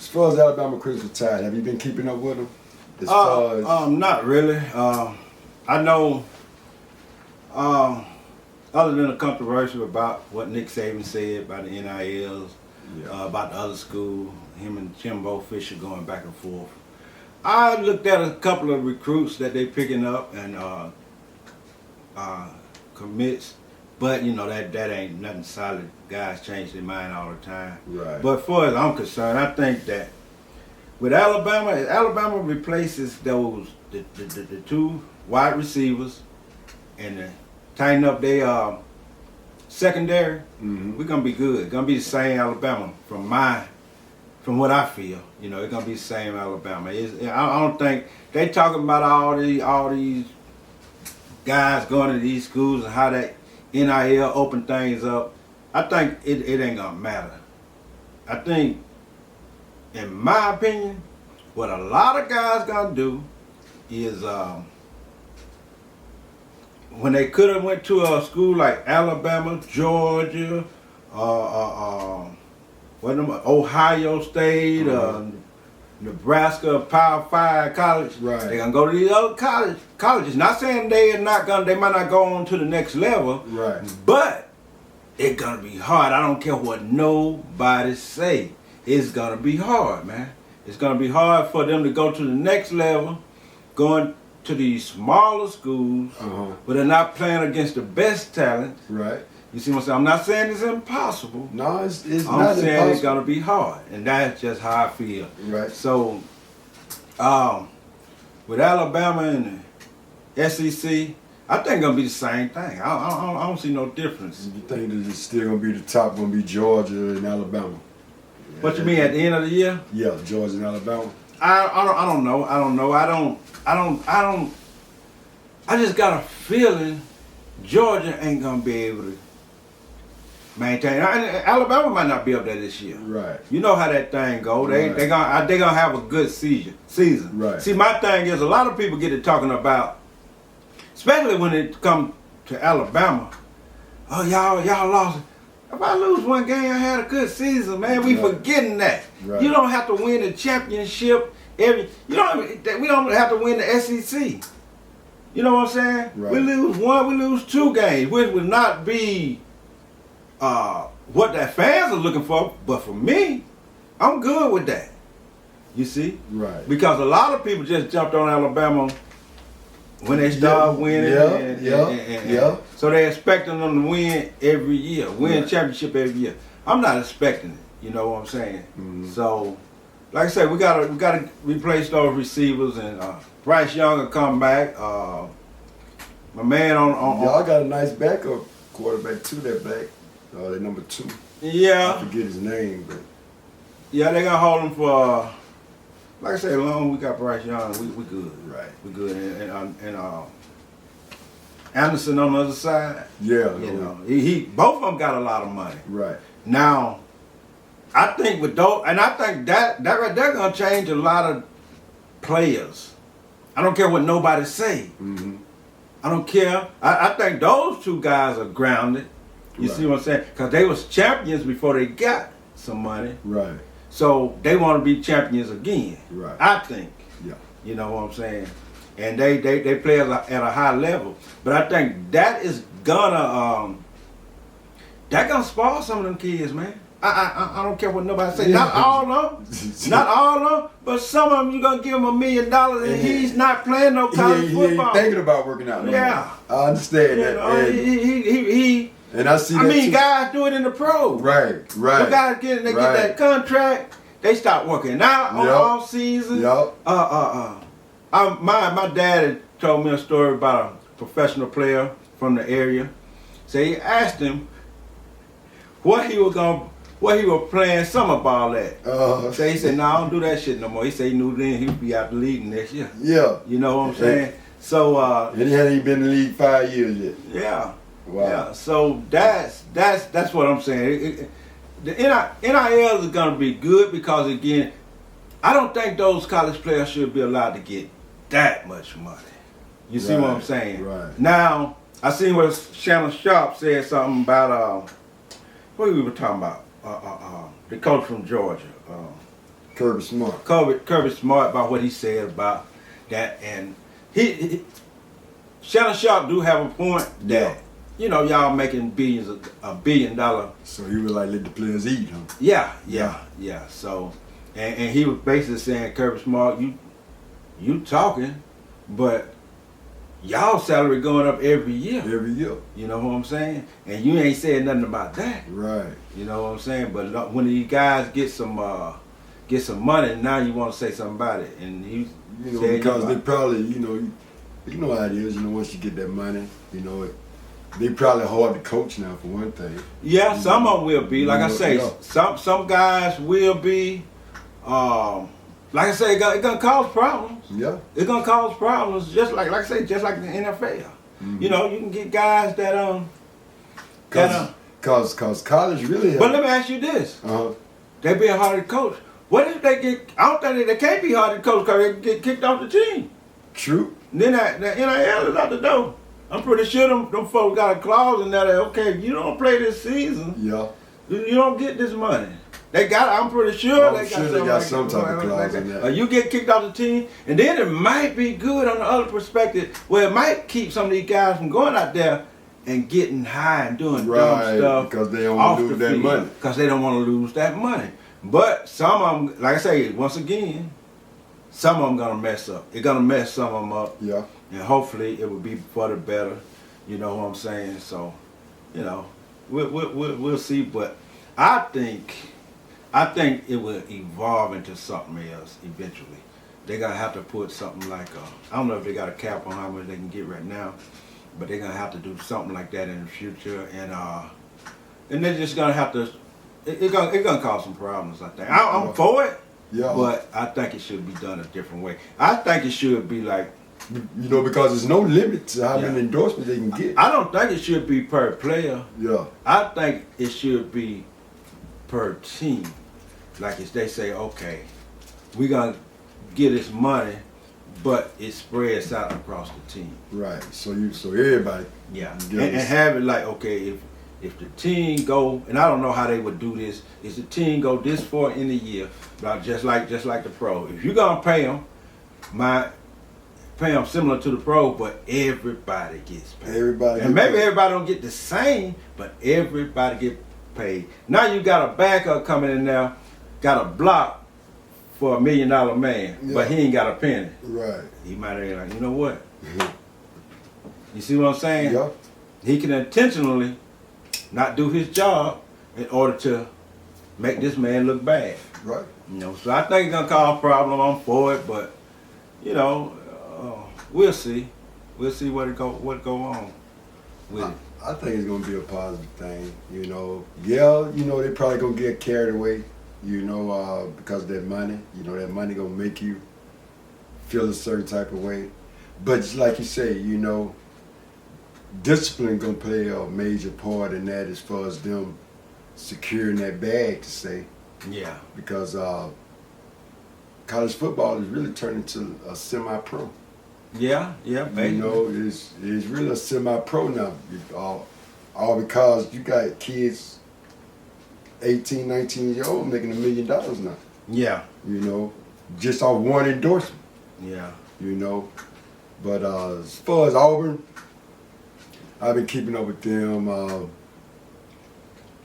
far as Alabama Christmas Tide, have you been keeping up with them? As far as Not really. I know, other than the controversy about what Nick Saban said about the NILs, about the other school, him and Jimbo Fisher going back and forth. I looked at a couple of recruits that they picking up and commits, but you know that ain't nothing solid. Guys change their mind all the time. Right. But as far as I'm concerned, I think that with Alabama, if Alabama replaces the two wide receivers and tighten up their secondary, we're gonna be good. It's gonna be the same Alabama from what I feel. You know, it's gonna be the same Alabama. I don't think they talking about all these guys going to these schools and how that NIL open things up. I think it ain't gonna matter. I think, in my opinion, what a lot of guys gonna do is when they could have went to a school like Alabama, Georgia, Ohio State, Nebraska, Power 5 college. Right. They're gonna go to these other colleges. Not saying they might not go on to the next level. Right. But it's gonna be hard. I don't care what nobody say. It's gonna be hard, man. It's gonna be hard for them to go to the next level, going to these smaller schools, but they're not playing against the best talent. Right. You see what I'm saying? I'm not saying it's impossible. No, it's I'm not saying impossible. it's gonna be hard, and that's just how I feel. Right. So, with Alabama and the SEC, I think it's gonna be the same thing. I don't see no difference. You think that it's still gonna be the top? Gonna be Georgia and Alabama? What you mean at the end of the year? Yeah, Georgia and Alabama. I don't know. I just got a feeling Georgia ain't gonna be able to maintain. Alabama might not be up there this year. Right. You know how that thing go. They gonna have a good season. Right. See, my thing is a lot of people get to talking about, especially when it comes to Alabama. Oh, y'all lost. If I lose one game, I had a good season, man. We forgetting that. Right. You don't have to win the championship we don't have to win the SEC. You know what I'm saying? Right. We lose one, we lose two games, which would not be what the fans are looking for. But for me, I'm good with that. You see? Right. Because a lot of people just jumped on Alabama when they start winning. Yeah. So they're expecting them to win every year, win championship every year. I'm not expecting it. You know what I'm saying? So, like I said, we gotta replace those receivers, and Bryce Young will come back. My man on y'all got a nice backup quarterback too. That back, that number 2. Yeah. I forget his name, but yeah, they gonna hold him for. Like I said, as long as we got Bryce Young, we good. Right. We good. And Anderson on the other side. Yeah. You know, he both of them got a lot of money. Right. Now, I think with those, and I think that right there gonna change a lot of players. I don't care what nobody say. I don't care. I think those two guys are grounded. You see what I'm saying? Because they was champions before they got some money. Right. So they want to be champions again. Right. I think. Yeah. You know what I'm saying? And they play at a high level. But I think that is gonna spoil some of them kids, man. I don't care what nobody say. Not all of them. Not all of them. But some of them, you're going to give him $1 million and he's not playing no college football. He ain't thinking about working out no more. I understand that. And I see that too. Guys do it in the pros. Right. The guys get that contract, they start working out on off season. My dad had told me a story about a professional player from the area. So he asked him what he was playing summer ball at. So he said, "No, I don't do that shit no more." He said he knew then he'd be out the league next year. Yeah. You know what I'm saying? So and he hadn't even been in the league 5 years yet. Yeah. Wow. Yeah. So that's what I'm saying. The NIL is gonna be good because again, I don't think those college players should be allowed to get that much money. You see what I'm saying? Right. Now, I seen where Shannon Sharp said something about what we were talking about. The coach from Georgia. Kirby Smart. Kirby Smart about what he said about that, and he Shannon Sharp do have a point that y'all making $1 billion. So he was like, let the players eat, huh? Yeah. So, and he was basically saying, Kirby Smart, you talking, but y'all salary going up every year. Every year. You know what I'm saying? And you ain't saying nothing about that. Right. You know what I'm saying? But when these guys get some money, now you want to say something about it, and because they probably, you know how it is. Once you get that money, they probably hard to coach now for one thing. Yeah, some of them will be. Like I say, some guys will be. Like I say, it's gonna cause problems. Yeah. It's gonna cause problems, just like I say, just like the NFL. Mm-hmm. You can get guys that Cause college really. But let me ask you this: they be hard to coach. What if they get? I don't think they can't be hard to coach because they get kicked off the team. True. And then the NIL is out the door. I'm pretty sure them folks got a clause in there that, okay, if you don't play this season, you don't get this money. They got. I'm pretty sure they got some type of clause in there. You get kicked off the team, and then it might be good on the other perspective, where it might keep some of these guys from going out there and getting high and doing dumb stuff because they don't want to lose that money. Because they don't want to lose that money. But some of them, like I say, once again, some of them gonna mess up. It's gonna mess some of them up. Yeah. And hopefully it will be for the better. You know what I'm saying? So, we'll see. But I think it will evolve into something else eventually. They're gonna have to put something like I don't know if they got a cap on how much they can get right now, but they're gonna have to do something like that in the future. And they're just gonna have to. It's gonna cause some problems, I think. I'm for it, but I think it should be done a different way. I think it should be like, because there's no limit to how many endorsements they can get. I don't think it should be per player. Yeah. I think it should be per team. Like if they say, okay, we're gonna get this money, but it spreads out across the team. Right. So everybody. Yeah. And have it like, okay, if the team go, and I don't know how they would do this, is the team go this far in the year, but just like the pro. If you're gonna pay them similar to the pro, but everybody gets paid. Everybody don't get the same, but everybody get paid. Now you got a backup coming in now, got a block for $1 million man, but he ain't got a penny. Right. He might have been like, you know what? You see what I'm saying? Yeah. He can intentionally not do his job in order to make this man look bad. Right. So I think it's gonna cause a problem. I'm for it, but we'll see. We'll see what go on with it. I think it's gonna be a positive thing. They probably gonna get carried away. Because of that money. That money gonna make you feel a certain type of way. But just like you say, discipline gonna play a major part in that as far as them securing that bag, to say. Yeah. Because college football is really turning to a semi-pro. Yeah, baby. It's really a semi-pro now. All because you got kids 18, 19 years old making $1 million now. Yeah. Just off one endorsement. Yeah. But as far as Auburn, I've been keeping up with them.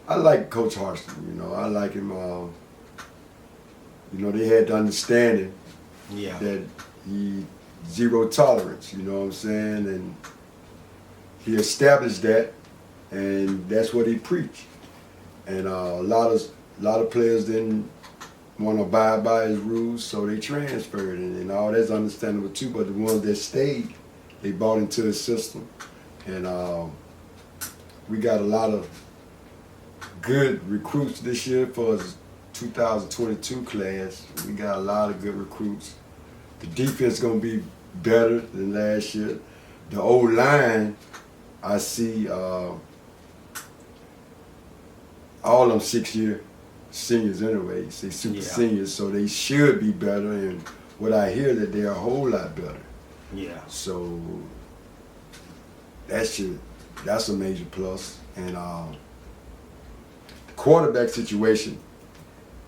I like Coach Harston. I like him. They had the understanding that he zero tolerance. You know what I'm saying? And he established that, and that's what he preached. And a lot of players didn't want to abide by his rules, so they transferred, and all that's understandable too. But the ones that stayed, they bought into the system. And we got a lot of good recruits this year for the 2022 class. We got a lot of good recruits. The defense going to be better than last year. The old line, I see all them 6-year seniors anyway. Say super seniors, so they should be better. And what I hear that they're a whole lot better. Yeah. So that's a major plus. And the quarterback situation,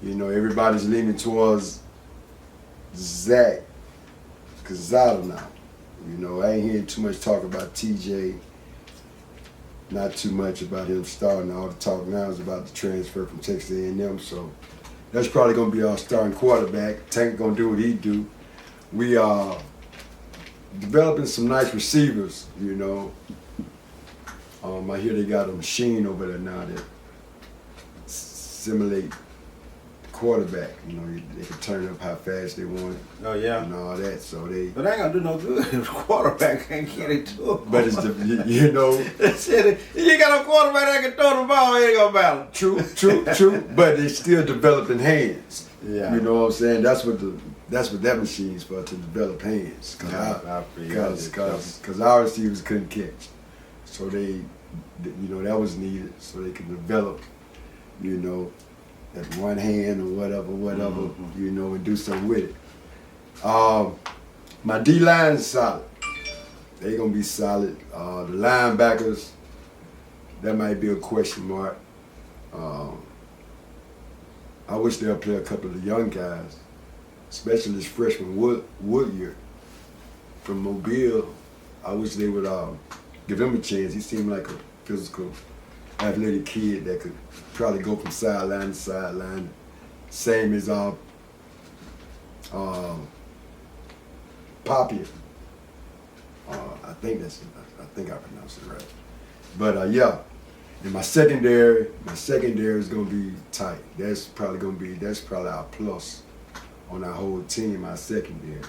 You know, everybody's leaning towards Zach Cazzato now. You know, I ain't hearing too much talk about TJ. Not too much about him starting. All the talk now is about the transfer from Texas A&M. So that's probably going to be our starting quarterback. Tank going to do what he do. We are developing some nice receivers, you know. I hear they got a machine over there now that simulate quarterback. You know, they can turn up how fast they want it. Oh yeah. And all that. So they. But they ain't gonna do no good if the quarterback can't get it to him. But it's you know. If you got a quarterback that can throw the ball, it ain't gonna matter. True. But they still developing hands. Yeah. You know what I'm saying? That's what that machine's for, to develop hands. Because our receivers couldn't catch. So they, you know, that was needed so they could develop, you know, that one hand or whatever, you know, and do something with it. My D-line is solid. They gonna be solid. The linebackers, that might be a question mark. I wish they'll play a couple of the young guys, especially this freshman Woodyear from Mobile. I wish they would give him a chance. He seemed like a physical, athletic kid that could probably go from sideline to sideline. Same as Papier. I think I pronounced it right. But yeah, and my secondary is gonna be tight. That's probably our plus on our whole team, our secondary.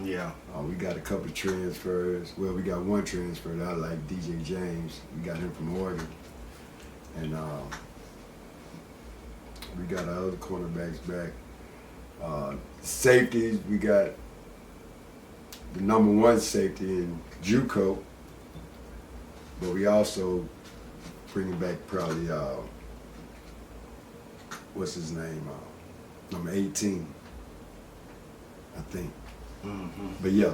Yeah. We got a couple of transfers. Well, we got one transfer that I like, DJ James. We got him from Oregon. And we got our other cornerbacks back. Safeties, we got the number one safety in JUCO. But we also bringing back probably, what's his name? Number 18, I think. But yeah,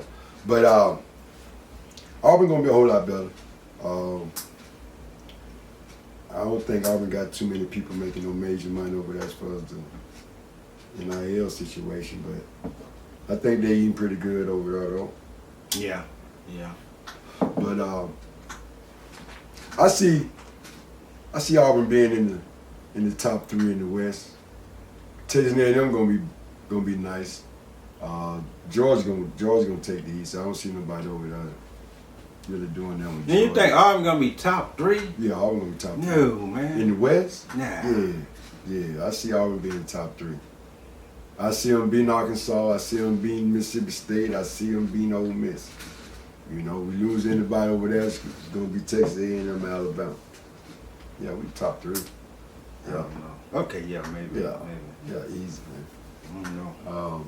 Auburn gonna be a whole lot better. I don't think Auburn got too many people making no major money over there as far as the NIL situation, but I think they eating pretty good over there though. Yeah. But I see Auburn being in the top 3 in the West. Texas A&M gonna be nice. Georgia's gonna take the East. I don't see nobody over there really doing that one. Do you think Auburn gonna be top 3? Yeah, Auburn gonna be top 3. No, man. In the West? Nah. Yeah. I see Auburn being top 3. I see them beating Arkansas. I see them beating Mississippi State. I see them beating Ole Miss. You know, we lose anybody over there, it's gonna be Texas A&M and Alabama. Yeah, we top 3. Yeah. Okay, yeah, maybe. Yeah, easy, man. I don't know.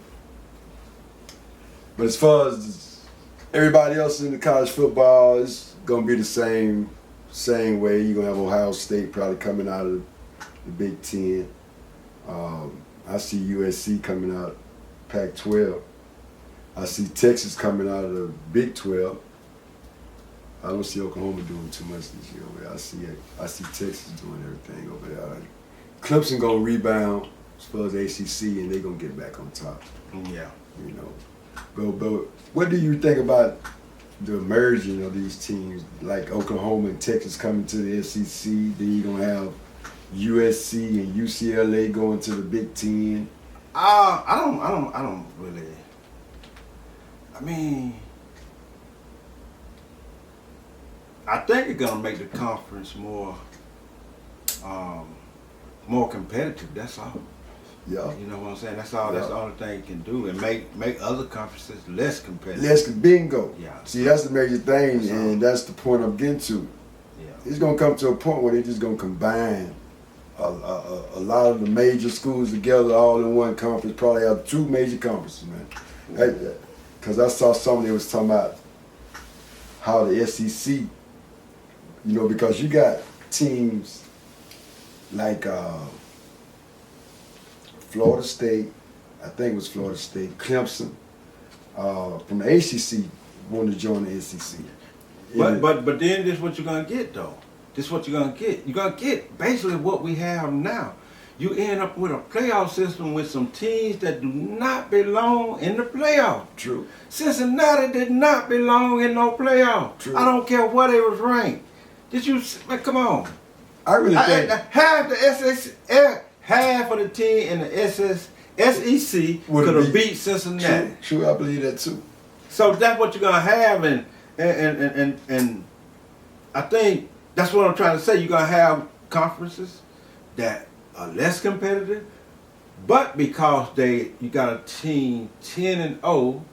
But as far as everybody else in the college football, it's gonna be the same way. You're gonna have Ohio State probably coming out of the Big Ten. I see USC coming out Pac-12. I see Texas coming out of the Big 12. I don't see Oklahoma doing too much this year over there. I see Texas doing everything over there. Clemson gonna rebound as far as ACC, and they gonna get back on top. Yeah. You know. But what do you think about the merging of these teams, like Oklahoma and Texas coming to the SEC? Then you're gonna have USC and UCLA going to the Big Ten. I don't really. I mean, I think it's gonna make the conference more competitive. That's all. Yeah. You know what I'm saying? That's all. That's the only thing it can do, and make other conferences less competitive. Less bingo. Yeah. See, that's the major thing, and that's the point I'm getting to. Yeah. It's gonna come to a point where they're just gonna combine a lot of the major schools together all in one conference. Probably have 2 major conferences, man. Because I saw somebody was talking about how the SEC, you know, because you got teams like Florida State, I think it was Florida State, Clemson, from the ACC wanted to join the SEC. But then this is what you're gonna get though. This is what you're gonna get. You're gonna get basically what we have now. you end up with a playoff system with some teams that do not belong in the playoff. True. Cincinnati did not belong in no playoff. True. I don't care what it was ranked. Did you, man, come on. I really think half of the team in the SEC could have beat Cincinnati. True, I believe that too. So that's what you're gonna have, and I think that's what I'm trying to say. You're gonna have conferences that are less competitive, but because you got a team 10-0,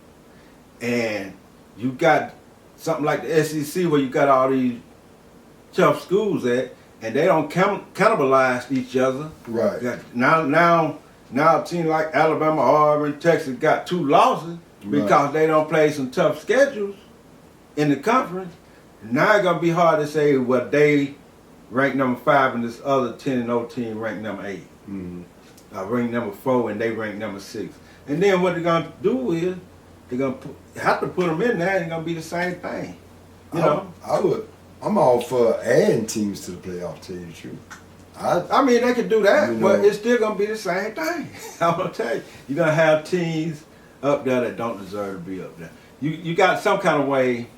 and you got something like the SEC where you got all these tough schools at, and they don't cannibalize each other. Right. Now a team like Alabama, Auburn, Texas got 2 losses because they don't play some tough schedules in the conference. Now it's gonna be hard to say, well, they ranked number 5 and this other 10-0 team ranked number 8. Mm-hmm. Ranked number 4 and they ranked number 6. And then what they're gonna do is they're gonna have to put them in there, and it's gonna be the same thing. You know? I'm all for adding teams to the playoff, to tell you the truth. I mean, they could do that, you but know, it's still gonna be the same thing. I'm gonna tell you, you're gonna have teams up there that don't deserve to be up there. You got some kind of way,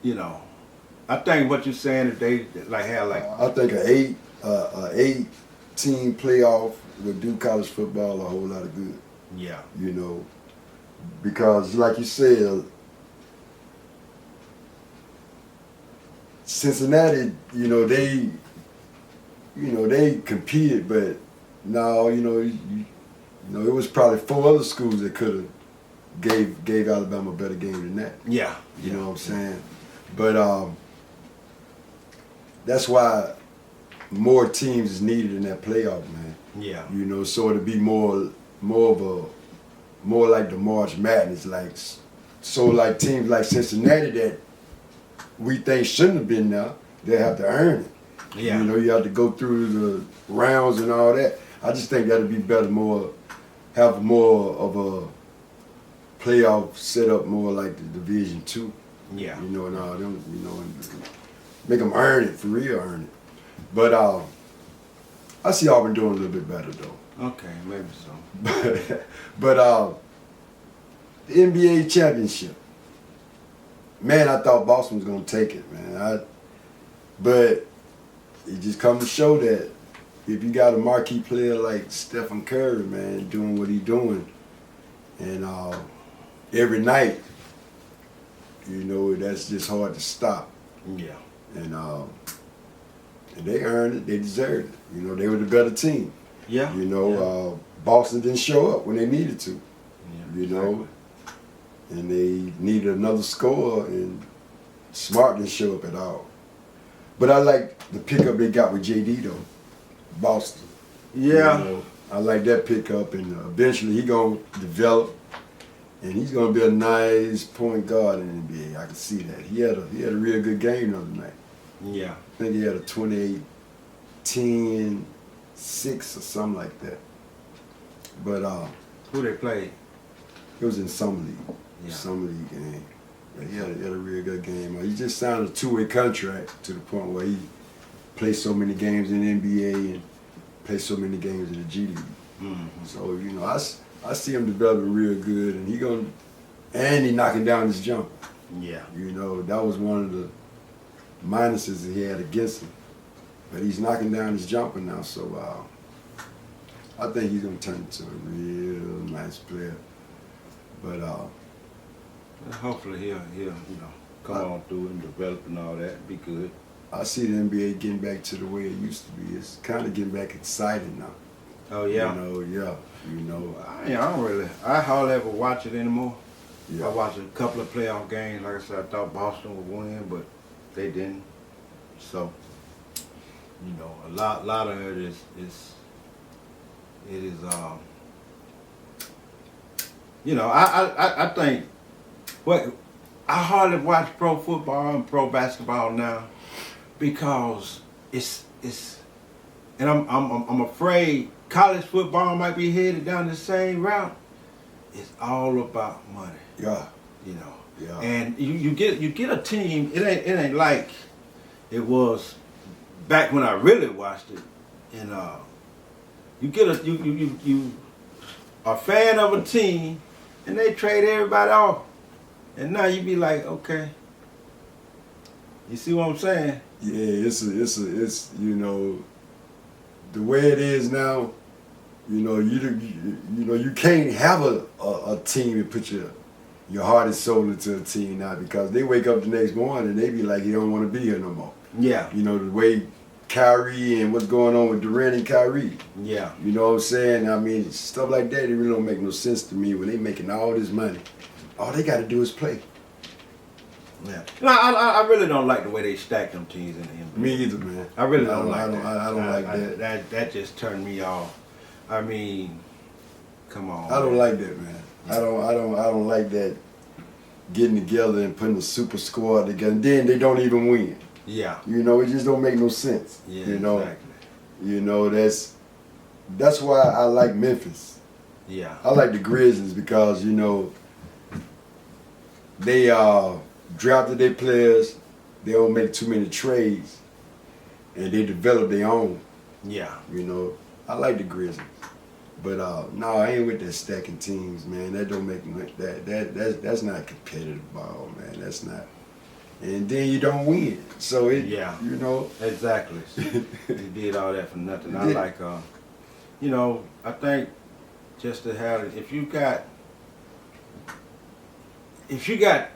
you know. I think what you're saying is they I think an 8-team playoff would do college football a whole lot of good. Yeah. You know, because like you said, Cincinnati, they competed, but no, it was probably 4 other schools that could have gave Alabama a better game than that. Yeah. You know what I'm saying? But that's why more teams is needed in that playoff, man. Yeah. You know, so it'll be more like the March Madness, like teams like Cincinnati that we think shouldn't have been there, they have to earn it. Yeah. You know, you have to go through the rounds and all that. I just think that'd be better, have more of a playoff set up, more like the Division II. Yeah. You know, and all them, and make them earn it, for real earn it. But I see Auburn doing a little bit better though. Okay, maybe so. But the NBA championship, man, I thought Boston was gonna take it, man. But it just comes to show that if you got a marquee player like Stephen Curry, man, doing what he's doing, and every night, that's just hard to stop. Yeah. And they earned it, they deserved it. They were the better team. Yeah. Boston didn't show up when they needed to. Yeah, Exactly. And they needed another scorer, and Smart didn't show up at all. But I like the pickup they got with JD though, Boston. Yeah. I like that pickup, and eventually he gonna develop, and he's gonna be a nice point guard in the NBA. I can see that. He had a real good game the other night. Yeah. I think he had a 28-10-6 or something like that. But Who they played? it was in summer league. Yeah. Summer league game. But he had a real good game. He just signed a 2-way contract to the point where he plays so many games in the NBA and plays so many games in the G League. Mm-hmm. So I see him developing real good, and he knocking down his jumper. Yeah. That was one of the minuses that he had against him. But he's knocking down his jumper now, so I think he's gonna turn into a real nice player. But hopefully he'll come on through and develop and all that. Be good. I see the NBA getting back to the way it used to be. It's kind of getting back exciting now. Oh yeah. I hardly ever watch it anymore. Yeah. I watched a couple of playoff games. Like I said, I thought Boston would win, but they didn't. So, a lot of it is I think I hardly watch pro football and pro basketball now because it's and I'm afraid college football might be headed down the same route. It's all about money. Yeah. Yeah. And you get a team. It ain't like it was back when I really watched it in You get you a fan of a team, and they trade everybody off, and now you be like, okay. You see what I'm saying? Yeah, it's you know, the way it is now. You know, you can't have a team and put your heart and soul into a team now, because they wake up the next morning and they be like, you don't want to be here no more. Yeah. You know, the way Kyrie and what's going on with Durant and Kyrie. Yeah. You know what I'm saying? I mean, stuff like that, it really don't make no sense to me when they making all this money. All they got to do is play. Yeah. No, I really don't like the way they stack them teams in the NBA. Me either, man. I really don't like that. I don't like that. That just turned me off. I mean, come on. I don't like that, man. I don't like that getting together and putting a super squad together. And then they don't even win. Yeah. You know, it just don't make no sense. Yeah, you know, exactly. You know, that's why I like Memphis. Yeah. I like the Grizzlies because, you know, they drafted their players, they don't make too many trades, and they develop their own. Yeah. You know, I like the Grizzlies. But no, I ain't with that stacking teams, man. That don't make that's not competitive ball, man. That's not. And then you don't win. So you know. Exactly. You did all that for nothing. I like you know, I think just to have if you got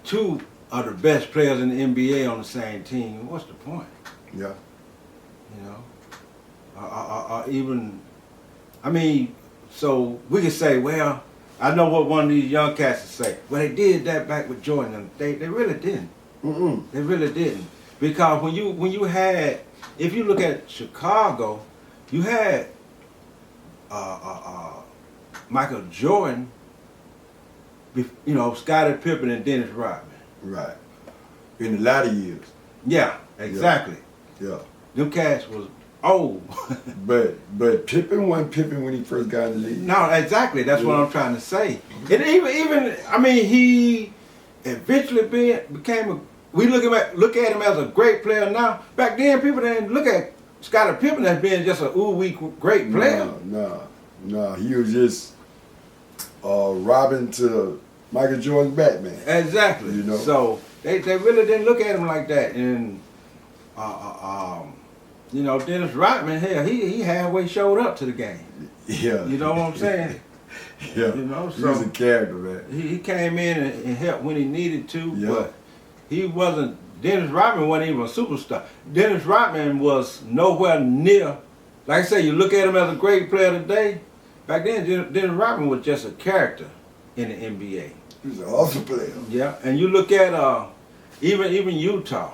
two of the best players in the NBA on the same team, what's the point? Yeah. You know? Even I mean, so we could say, well, I know what one of these young cats would say. Well, they did that back with Jordan. They really didn't. They really didn't. Because when you had, if you look at Chicago, you had Michael Jordan, you know, Scottie Pippen and Dennis Rodman. Right. In the latter years. Yeah, exactly. Yeah. Them cats was old. but Pippen wasn't Pippen when he first got in the league. No, exactly. That's what I'm trying to say. And even I mean, he eventually became a. We look at him as a great player now. Back then, people didn't look at Scottie Pippen as being just a great player. No. He was just Robin to Michael Jordan's Batman. Exactly. You know. So they really didn't look at him like that. And you know, Dennis Rodman, hell, he halfway showed up to the game. Yeah. You know what I'm saying? Yeah. You know, so he was a character, man. He came in and helped when he needed to, yeah. But he wasn't. Dennis Rodman wasn't even a superstar. Dennis Rodman was nowhere near. Like I say, you look at him as a great player today. Back then, Dennis Rodman was just a character in the NBA. He was an awesome player. Yeah, and you look at even Utah.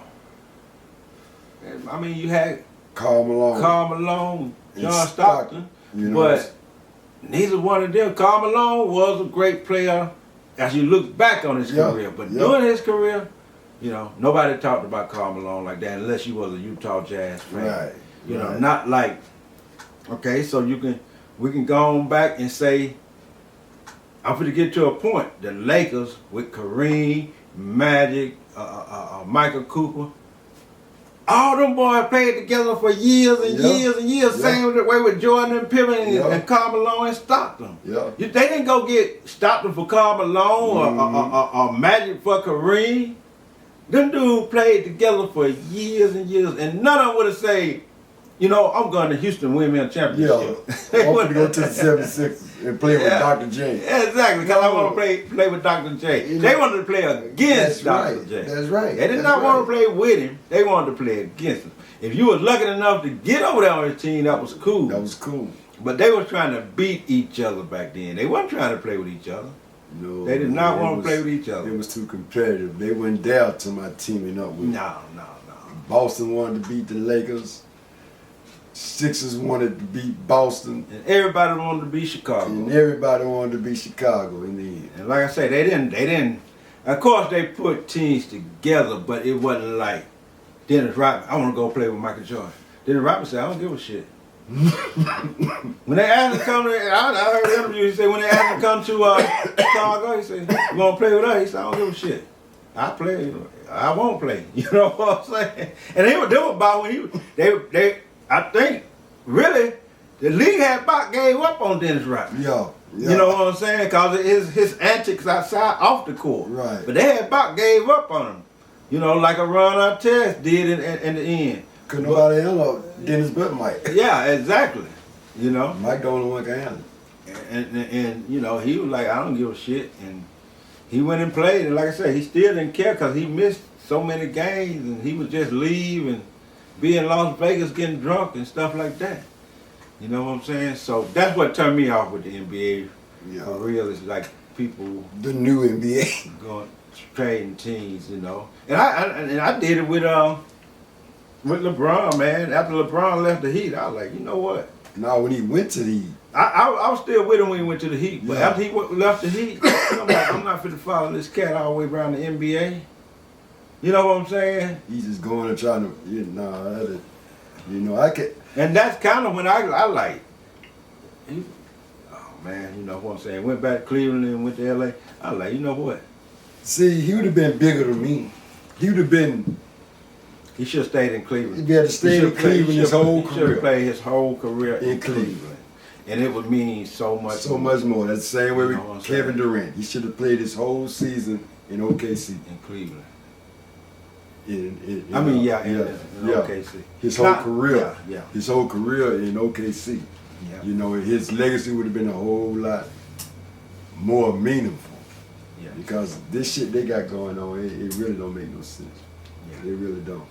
I mean, you had Karl Malone, John Stockton, you know, but neither one of them. Karl Malone was a great player as you look back on his career, but during his career, you know, nobody talked about Karl Malone like that unless you was a Utah Jazz fan. Right. You know, not like. Okay, so we can go on back and say, I'm going to get to a point. The Lakers with Kareem, Magic, Michael Cooper. All them boys played together for years and years and years. Same way with Jordan and Pippen and Karl Malone and Stockton. They didn't go get Stockton for Karl Malone or Magic for Kareem. Them dudes played together for years and years, and none of them would have said, you know, I'm going to Houston win me a championship. Yeah, I'm going to go to the 76ers and play with Dr. J. Yeah, exactly, because I want to play with Dr. J. They wanted to play against Dr. J. That's right. They did not want to play with him. They wanted to play against him. If you were lucky enough to get over there on his team, that was cool. That was cool. But they were trying to beat each other back then. They weren't trying to play with each other. No, they did not want to play with each other. It was too competitive. They weren't there to my teaming up with. No. Boston wanted to beat the Lakers. Sixers wanted to beat Boston. And everybody wanted to beat Chicago. And everybody wanted to beat Chicago in the end. And like I say, they didn't. Of course, they put teams together, but it wasn't like Dennis Rodman. I want to go play with Michael Jordan. Dennis Rodman said, I don't give a shit. When they asked him to come to, I heard the interview, he said, when they asked him to come to Chicago, he said, you want to play with us? He said, I don't give a shit. I play. I won't play. You know what I'm saying? And they were about when I think, really, The league had about gave up on Dennis Rodman. Yeah. You know what I'm saying? Because of his antics outside, off the court. Right. But they had about gave up on him. You know, like a Ron Artest did in the end. Couldn't nobody handle Dennis but Mike. Yeah, exactly. You know? Mike the only one can handle it. And you know, he was like, I don't give a shit. And he went and played. And like I said, he still didn't care because he missed so many games. And he would just leave and be in Las Vegas getting drunk and stuff like that. You know what I'm saying? So that's what turned me off with the NBA. Yeah. For real, it's like people The new NBA. going trading teams, you know. And I did it with LeBron, man. After LeBron left the Heat, I was like, you know what? Now when he went to the Heat. I was still with him when he went to the Heat, but Yeah. after he left the Heat, I'm like, I'm not fit to follow this cat all the way around the NBA. You know what I'm saying? He's just going and trying to, I could. And that's kind of when I like. Oh man, you know what I'm saying? Went back to Cleveland and went to LA. I was like, you know what? See, he would have been bigger than me. He would have been. He should have stayed in Cleveland. He had to stay in Cleveland his whole He should have career. played his whole career In Cleveland. And it would mean so much. So much more. That's the same way You know what I'm with Kevin saying? Durant. He should have played his whole season in OKC. In Cleveland. In OKC. His whole career. Yeah, yeah. His whole career in OKC. Yeah. You know, his legacy would have been a whole lot more meaningful. Yeah. Because this shit they got going on, it really don't make no sense. Yeah. It really don't.